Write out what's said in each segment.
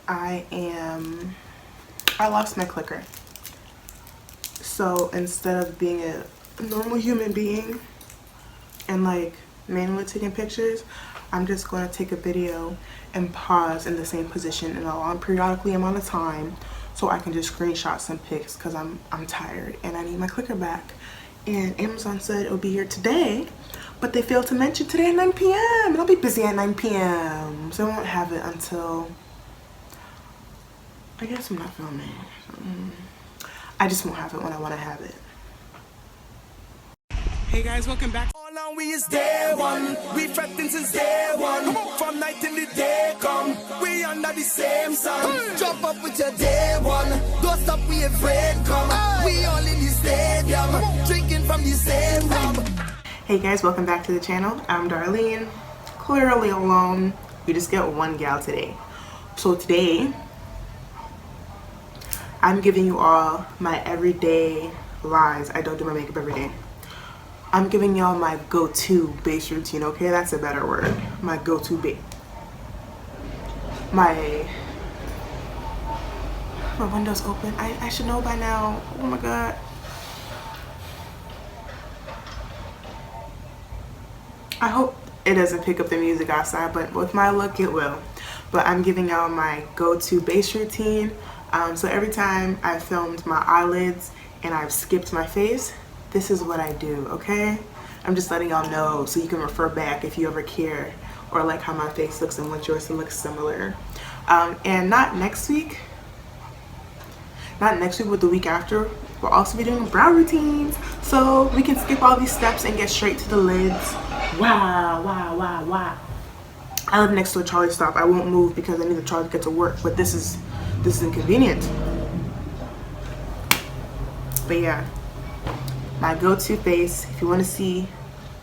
I lost my clicker. So instead of being a normal human being and like manually taking pictures, I'm just going to take a video and pause in the same position in a long periodically amount of time so I can just screenshot some pics because I'm tired and I need my clicker back. And Amazon said it'll be here today, but they failed to mention today at 9 p.m. and I'll be busy at 9 p.m. so I won't have it until, I guess I'm not filming. I just won't have it when I want to have it. Hey guys, welcome back. All on we is day one. We fretting since day one. From night till the day come. We under the same sun. Jump up with your day one. Don't stop, we afraid come. We all in the stadium. Drinking from the same rum. Hey guys, welcome back to the channel. I'm Darlene. Clearly alone. We just get one gal today. So today, I'm giving you all my everyday lies. I don't do my makeup every day. I'm giving y'all my go-to base routine, okay? That's a better word. My go-to base. My window's open. I should know by now. Oh my god. I hope it doesn't pick up the music outside, but with my look it will. But I'm giving y'all my go-to base routine. So every time I filmed my eyelids and I've skipped my face, this is what I do, okay? I'm just letting y'all know so you can refer back if you ever care or like how my face looks and want yours to look similar. And not next week, but the week after, we'll also be doing brow routines. So we can skip all these steps and get straight to the lids. Wow. I live next to a Charlie stop. I won't move because I need the Charlie to get to work, but this is inconvenient. But yeah, my go-to face. If you want to see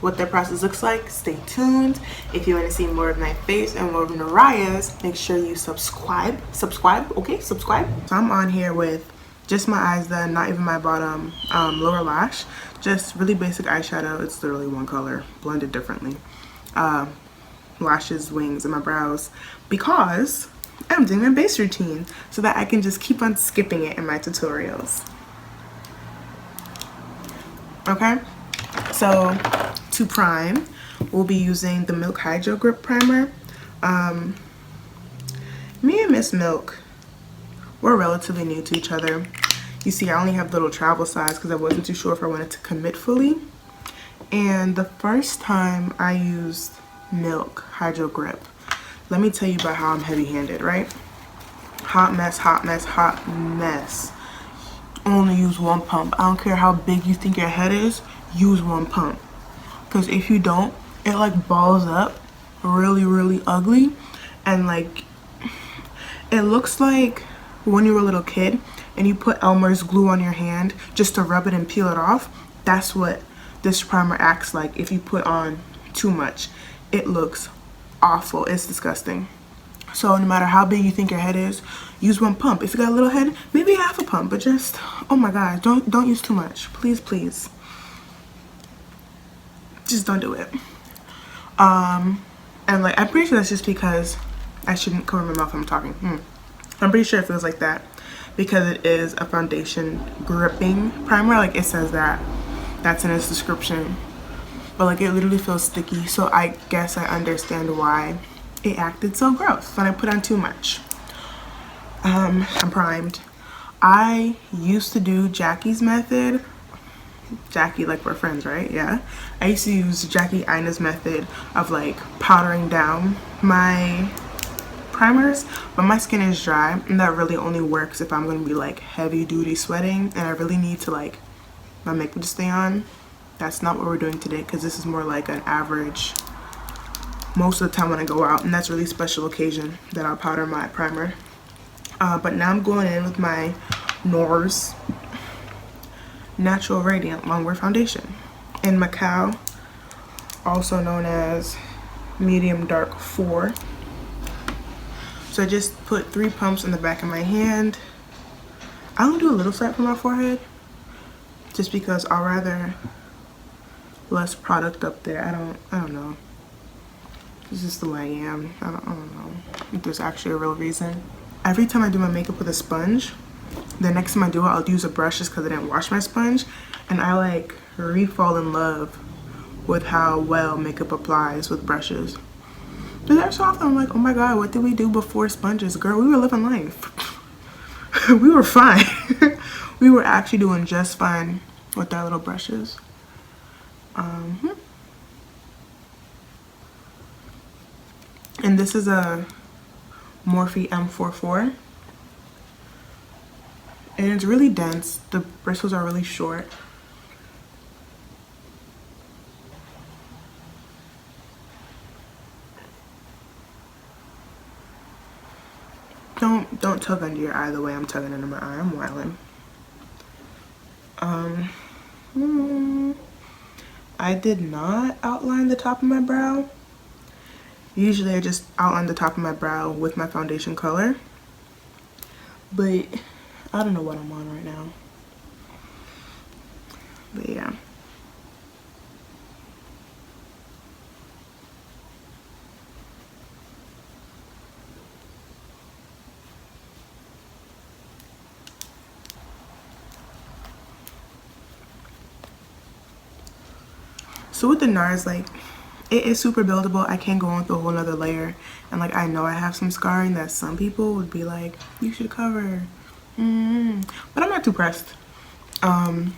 what that process looks like, stay tuned. If you want to see more of my face and more of Naraya's, make sure you subscribe, okay, subscribe. So I'm on here with just my eyes done, not even my bottom lower lash, just really basic eyeshadow. It's literally one color, blended differently. Lashes, wings, and my brows, because I'm doing my base routine so that I can just keep on skipping it in my tutorials. Okay, so to prime, we'll be using the Milk Hydro Grip Primer. Me and Miss Milk, we're relatively new to each other. You see, I only have little travel size because I wasn't too sure if I wanted to commit fully. And the first time I used Milk Hydro Grip, let me tell you about how I'm heavy-handed, right? Hot mess, hot mess, hot mess. Only use one pump. I don't care how big you think your head is, use one pump. Because if you don't, it like balls up really ugly. And like, it looks like when you were a little kid and you put Elmer's glue on your hand just to rub it and peel it off. That's what this primer acts like if you put on too much. It looks awful. It's disgusting. So no matter how big you think your head is, use one pump. If you got a little head, maybe half a pump, but just, oh my god, don't use too much. Please. Just don't do it. And like, I'm pretty sure that's just because I shouldn't cover my mouth when I'm talking. I'm pretty sure it feels like that because it is a foundation gripping primer. Like it says that. That's in its description. But like, it literally feels sticky. So I guess I understand why it acted so gross when I put on too much. I'm primed. I used to do Jackie's method. Jackie, like we're friends, right? Yeah. I used to use Jackie Ina's method of like powdering down my primers, but my skin is dry and that really only works if I'm gonna be like heavy duty sweating and I really need to like my makeup to stay on. That's not what we're doing today because this is more like an average most of the time when I go out, and that's really special occasion that I'll powder my primer. But now I'm going in with my NARS Natural Radiant Longwear Foundation in Macao, also known as Medium Dark 4. So I just put 3 pumps in the back of my hand. I don't do a little swipe for my forehead just because I'll rather less product up there. I don't know. It's just the way I am. I don't know if there's actually a real reason. every time I do my makeup with a sponge, the next time I do it, I'll use a brush just because I didn't wash my sponge, and I like re-fall in love with how well makeup applies with brushes. But every so often I'm like, oh my god, what did we do before sponges? Girl, we were living life. We were fine. We were actually doing just fine with our little brushes. And this is a Morphe M44. And it's really dense. The bristles are really short. Don't tug under your eye the way I'm tugging under my eye. I'm wilding. I did not outline the top of my brow. Usually I just outline the top of my brow with my foundation color. But I don't know what I'm on right now. But yeah. So with the NARS, like, it is super buildable. I can go on with a whole nother layer. And like, I know I have some scarring that some people would be like, you should cover. But I'm not too pressed. Just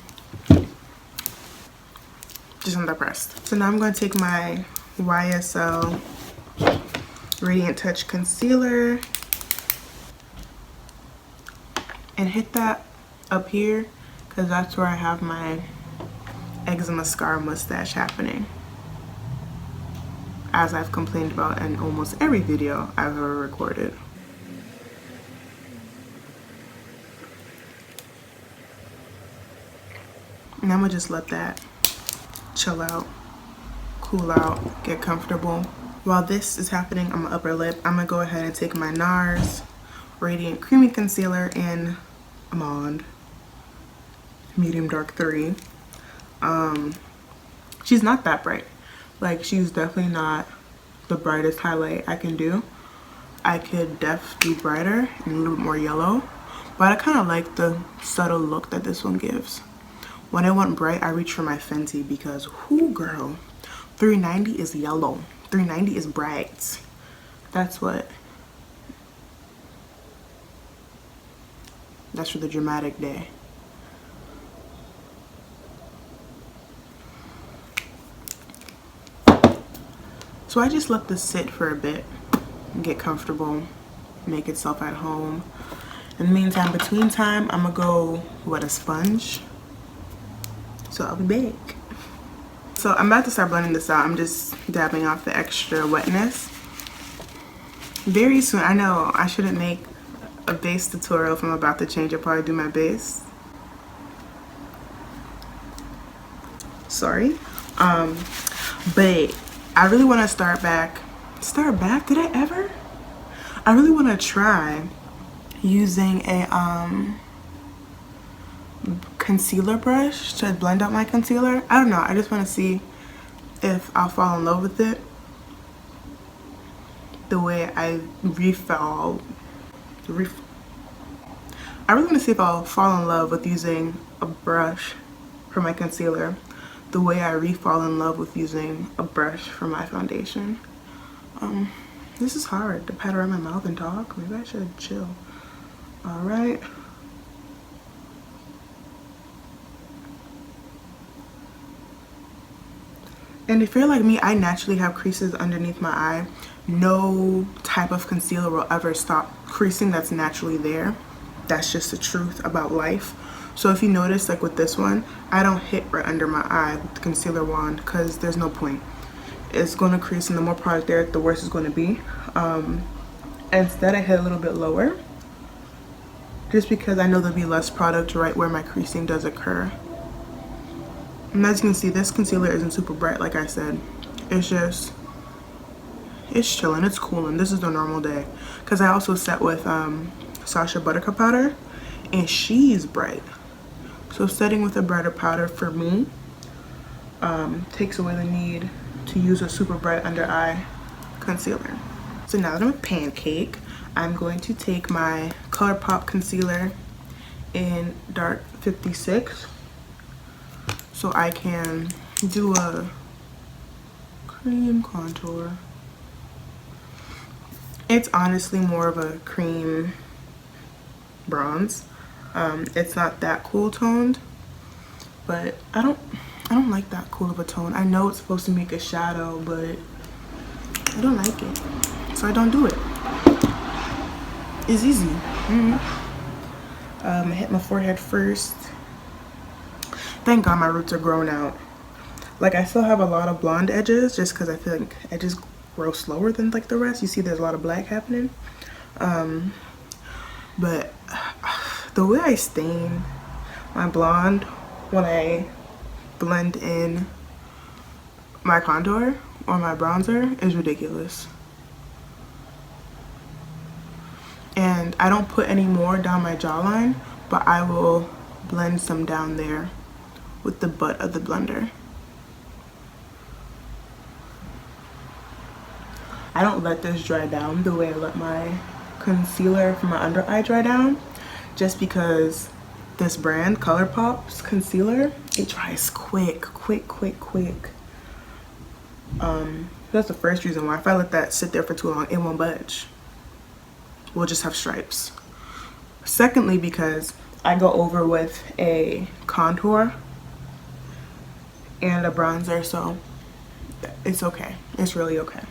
not that pressed. So now I'm going to take my YSL Radiant Touch Concealer and hit that up here, because that's where I have my eczema scar mustache happening, as I've complained about in almost every video I've ever recorded. And I'm gonna just let that chill out, cool out, get comfortable. While this is happening on my upper lip, I'm gonna go ahead and take my NARS Radiant Creamy Concealer in Amande Medium Dark 3. She's not that bright. Like, she's definitely not the brightest highlight I can do. I could be brighter and a little bit more yellow, but I kind of like the subtle look that this one gives. When I want bright, I reach for my Fenty because, whoo girl, 390 is yellow. 390 is bright. That's for the dramatic day. So I just let this sit for a bit, get comfortable, make itself at home. In the meantime, between time, I'm gonna go wet a sponge. So I'll be back. So I'm about to start blending this out. I'm just dabbing off the extra wetness. Very soon, I know I shouldn't make a base tutorial if I'm about to change. I'll probably do my base. Sorry. But I really want to start back. Did I ever? I really want to try using a concealer brush to blend out my concealer. I don't know. I just want to see if I'll fall in love with it the way I really want to see if I'll fall in love with using a brush for my concealer the way I fall in love with using a brush for my foundation. This is hard to pat around my mouth and talk. Maybe I should chill. All right. And if you're like me, I naturally have creases underneath my eye. No type of concealer will ever stop creasing that's naturally there. That's just the truth about life. So if you notice, like with this one, I don't hit right under my eye with the concealer wand because there's no point. It's going to crease, and the more product there, the worse it's going to be. Instead, I hit a little bit lower just because I know there'll be less product right where my creasing does occur. And as you can see, this concealer isn't super bright, like I said. It's chilling, it's cooling. This is the normal day. Because I also set with Sacha Buttercup powder, and she's bright. So setting with a brighter powder for me takes away the need to use a super bright under eye concealer. So now that I'm a pancake, I'm going to take my ColourPop concealer in dark 56 so I can do a cream contour. It's honestly more of a cream bronze. It's not that cool toned, but I don't like that cool of a tone. I know it's supposed to make a shadow, but I don't like it, so I don't do it. It's easy. I hit my forehead first. Thank God my roots are grown out. Like, I still have a lot of blonde edges just because I feel like edges grow slower than like the rest. You see there's a lot of black happening. But the way I stain my blonde when I blend in my contour or my bronzer is ridiculous. And I don't put any more down my jawline, but I will blend some down there with the butt of the blender. I don't let this dry down the way I let my concealer for my under eye dry down, just because this brand, ColourPop's concealer, it dries quick. That's the first reason why. If I let that sit there for too long, it won't budge. We'll just have stripes. Secondly, because I go over with a contour and a bronzer, so it's okay. It's really okay.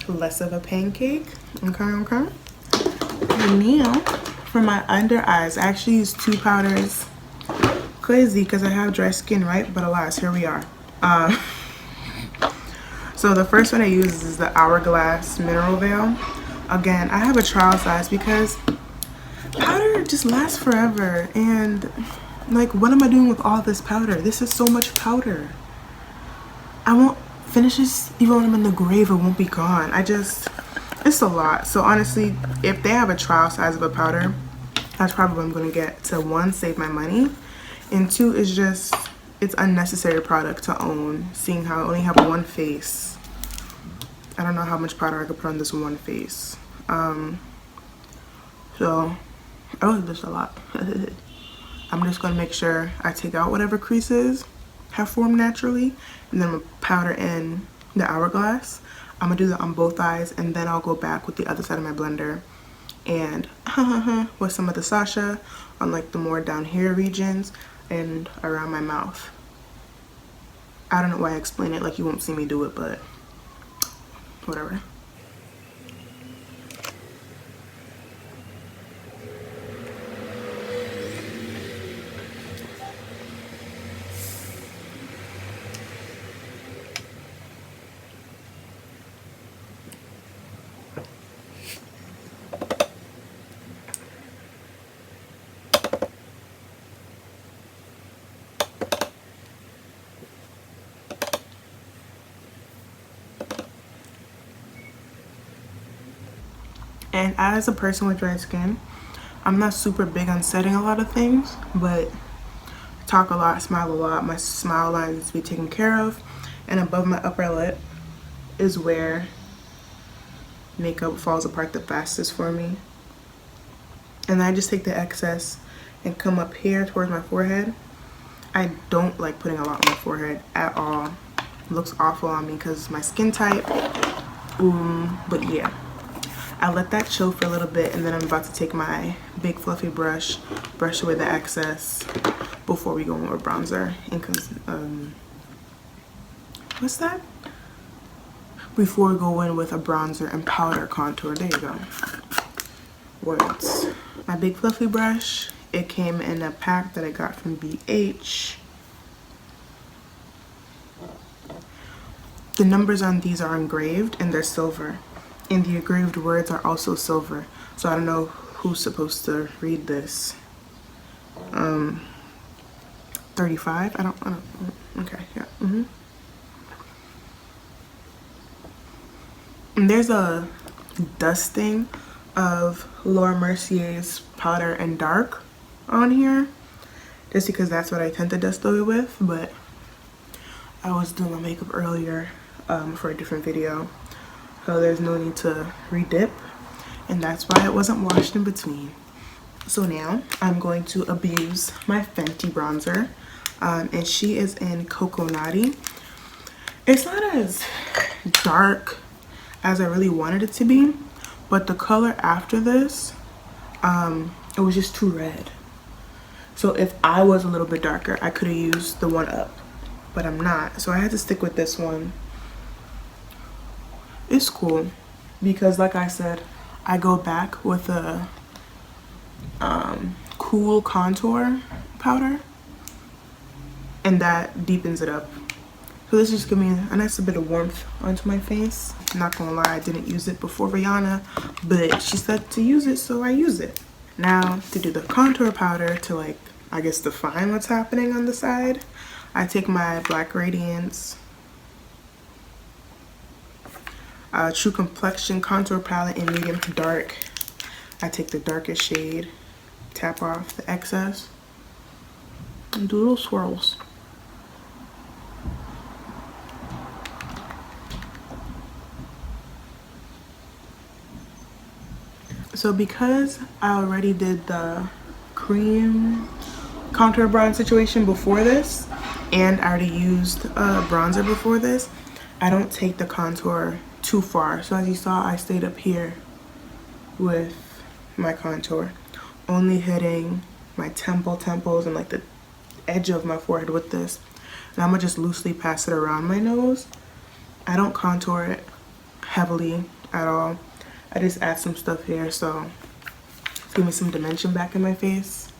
Less of a pancake. Okay. And now for my under eyes, I actually use 2 powders. Crazy because I have dry skin, right? But alas, here we are. So the first one I use is the Hourglass Mineral Veil. Again, I have a trial size because powder just lasts forever, and like, what am I doing with all this powder? This is so much powder. I won't finish this. Even when I'm in the grave, it won't be gone. It's a lot. So honestly, if they have a trial size of a powder, that's probably what I'm going to get to, 1, save my money, and 2, is just, it's unnecessary product to own, seeing how I only have one face. I don't know how much powder I could put on this one face. So, oh, there's a lot. I'm just going to make sure I take out whatever creases have formed naturally, and then I'm going to powder in the Hourglass. I'm going to do that on both eyes, and then I'll go back with the other side of my blender and with some of the Sacha on like the more down here regions and around my mouth. I don't know why I explain it like you won't see me do it, but whatever. And as a person with dry skin, I'm not super big on setting a lot of things, but I talk a lot, smile a lot. My smile line needs to be taken care of. And above my upper lip is where makeup falls apart the fastest for me. And I just take the excess and come up here towards my forehead. I don't like putting a lot on my forehead at all. It looks awful on me because my skin type. But yeah. I let that chill for a little bit, and then I'm about to take my big fluffy brush away the excess before we go in with bronzer. And what's that? Before we go in with a bronzer and powder contour. There you go. Words. My big fluffy brush. It came in a pack that I got from BH. The numbers on these are engraved and they're silver. And the engraved words are also silver. So I don't know who's supposed to read this. 35? I don't okay, yeah. And there's a dusting of Laura Mercier's Powder and Dark on here, just because that's what I tend to dust away with. But I was doing my makeup earlier for a different video, so there's no need to re-dip, and that's why it wasn't washed in between. So now I'm going to abuse my Fenty bronzer, and she is in Coconutty. It's not as dark as I really wanted it to be, but the color after this, it was just too red. So if I was a little bit darker, I could have used the one up, but I'm not, so I had to stick with this one. It's cool because, like I said, I go back with a cool contour powder, and that deepens it up. So this just gives me a nice bit of warmth onto my face. I'm not gonna lie, I didn't use it before Rihanna, but she said to use it, so I use it. Now to do the contour powder to, like, I guess define what's happening on the side, I take my black Radiance True Complexion contour palette in medium to dark. I take the darkest shade, tap off the excess, and do little swirls. So because I already did the cream contour bronze situation before this, and I already used bronzer before this, I don't take the contour too far. So as you saw, I stayed up here with my contour, only hitting my temples and like the edge of my forehead with this. And I'm gonna just loosely pass it around my nose. I don't contour it heavily at all. I just add some stuff here, so give me some dimension back in my face.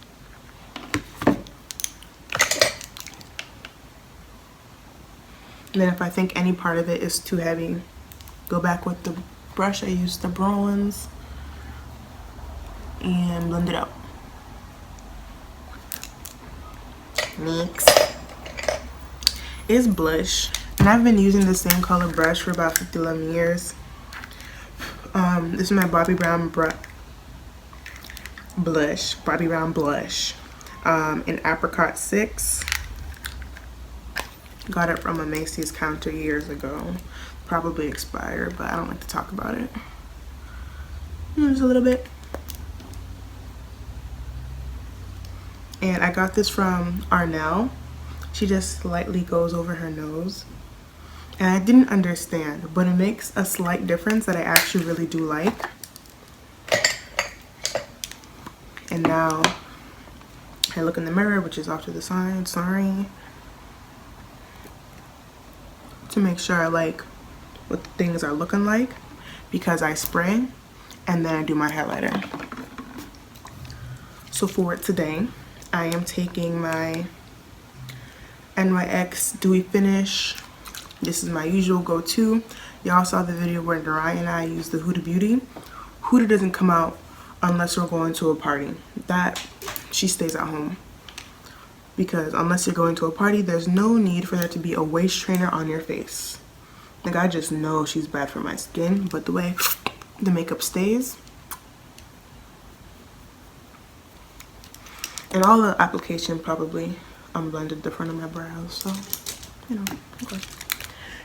And then if I think any part of it is too heavy, go back with the brush I used to bronze and blend it out. Next is blush, and I've been using the same color brush for about 11 years. This is my Bobbi Brown blush in Apricot 6. Got it from a Macy's counter years ago. Probably expired, but I don't like to talk about it. Just a little bit. And I got this from Arnell. She just slightly goes over her nose. And I didn't understand, but it makes a slight difference that I actually really do like. And now I look in the mirror, which is off to the side, sorry, to make sure I like what things are looking like, because I spray and then I do my highlighter. So for today, I am taking my NYX Dewy Finish. This is my usual go-to. Y'all saw the video where Dewy and I use the Huda Beauty. Huda doesn't come out unless we're going to a party. That, she stays at home. Because unless you're going to a party, there's no need for there to be a waist trainer on your face. Like, I just know she's bad for my skin, but the way the makeup stays. And all the application probably unblended the front of my brows, so, you know, okay.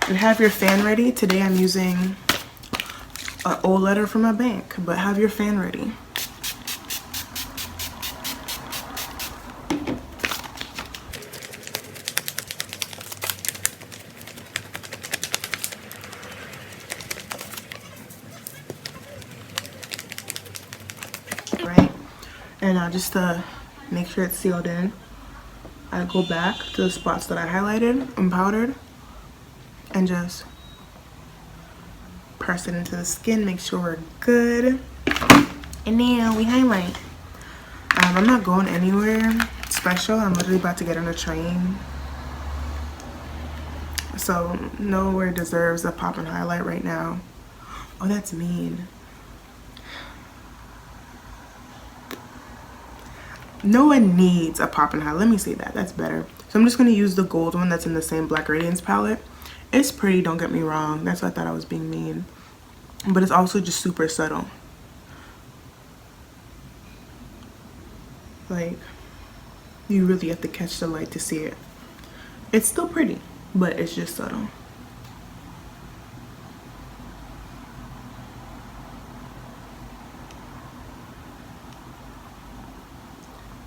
And have your fan ready. Today I'm using an old letter from my bank, but have your fan ready. Right? And just to make sure it's sealed in, I go back to the spots that I highlighted and powdered and just press it into the skin, make sure we're good, and then we highlight. I'm not going anywhere special. I'm literally about to get on a train, so nowhere deserves a pop and highlight right now. Oh, that's mean. No one needs a pop and highlight. Let me say that. That's better. So I'm just going to use the gold one that's in the same Black Radiance palette. It's pretty, don't get me wrong. That's why I thought I was being mean. But it's also just super subtle. Like, you really have to catch the light to see it. It's still pretty, but it's just subtle.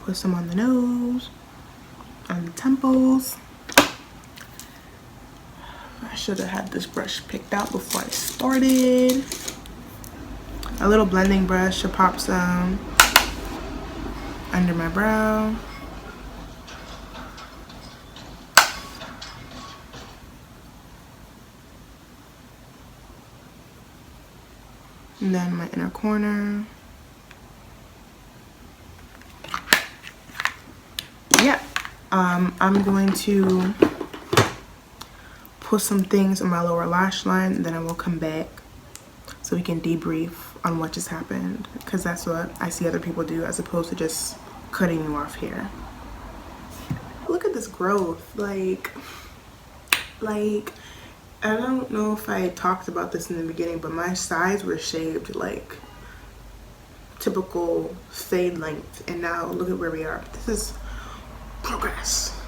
Put some on the nose, on the temples. I should have had this brush picked out before I started. A little blending brush to pop some under my brow. And then my inner corner. Yeah, I'm going to put some things on my lower lash line, and then I will come back so we can debrief on what just happened, because that's what I see other people do as opposed to just cutting you off here. Look at this growth. Like I don't know if I talked about this in the beginning, but my sides were shaved like typical fade length, and now look at where we are. This is progress.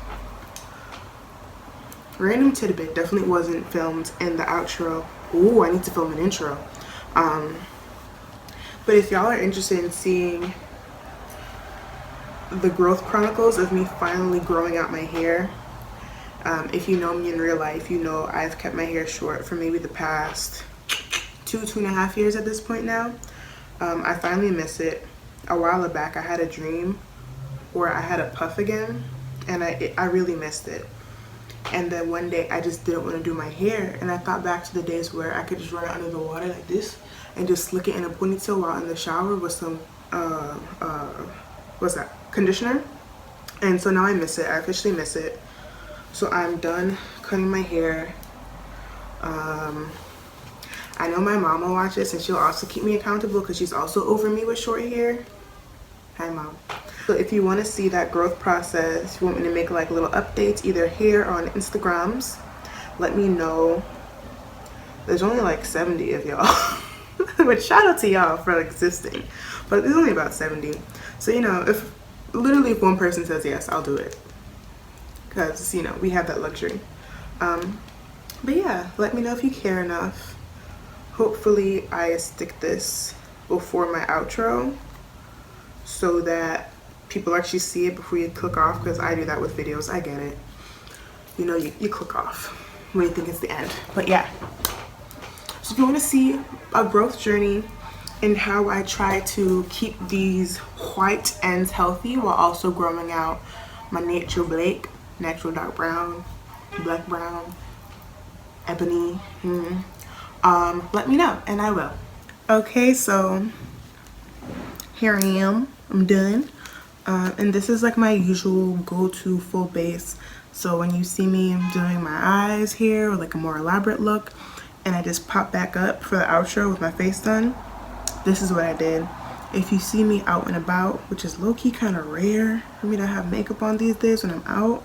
Random tidbit, definitely wasn't filmed in the outro. Ooh, I need to film an intro. But if y'all are interested in seeing the growth chronicles of me finally growing out my hair, if you know me in real life, you know I've kept my hair short for maybe the past 2.5 years at this point now. I finally miss it. A while back I had a dream where I had a puff again, and I really missed it. And then one day I just didn't want to do my hair, and I thought back to the days where I could just run it under the water like this and just slick it in a ponytail while in the shower with some what's that, conditioner. And so now I miss it. I officially miss it. So I'm done cutting my hair. I know my mom will watch this, and she'll also keep me accountable because she's also over me with short hair. Hi, Mom. So if you want to see that growth process, you want me to make like little updates either here or on Instagrams, let me know. There's only like 70 of y'all. But shout out to y'all for existing. But there's only about 70. So, you know, if one person says yes, I'll do it. Because, you know, we have that luxury. But yeah, let me know if you care enough. Hopefully I stick this before my outro so that people actually see it before you click off, because I do that with videos. I get it. You know, you click off when you think it's the end. But yeah. So if you want to see a growth journey and how I try to keep these white ends healthy while also growing out my natural dark brown, black brown, ebony, let me know and I will. Okay, so here I am. I'm done. And this is like my usual go-to full base. So when you see me doing my eyes here or like a more elaborate look, and I just pop back up for the outro with my face done, this is what I did. If you see me out and about, which is low-key kind of rare for me to have makeup on these days when I'm out,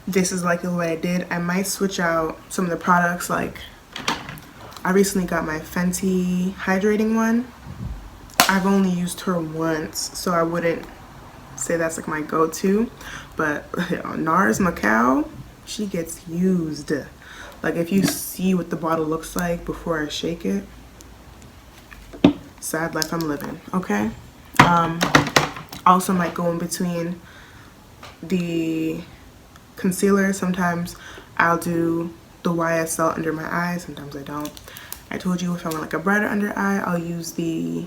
this is like the way I did. I might switch out some of the products. Like I recently got my Fenty hydrating one. I've only used her once, so I wouldn't say that's like my go-to, but NARS Macau, she gets used. Like if you see what the bottle looks like before I shake it, sad life I'm living. Okay. Also might go in between the concealer. Sometimes I'll do the YSL under my eye, sometimes I don't. I told you if I want like a brighter under eye, I'll use the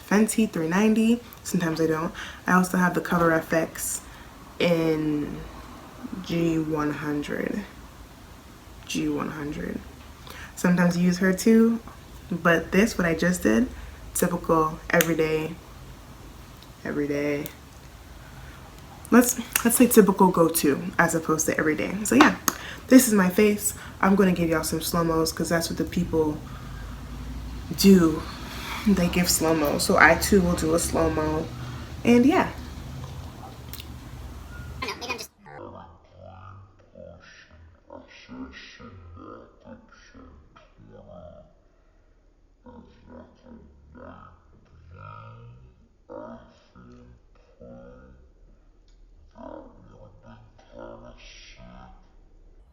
Fenty 390. Sometimes I don't. I also have the Cover FX in G100. Sometimes I use her too, but this, what I just did, typical everyday. Let's say typical go-to as opposed to everyday. So yeah, this is my face. I'm gonna give y'all some slow-mos because that's what the people do. They give slow-mo, so I too will do a slow-mo. And yeah. I don't know, maybe I'm just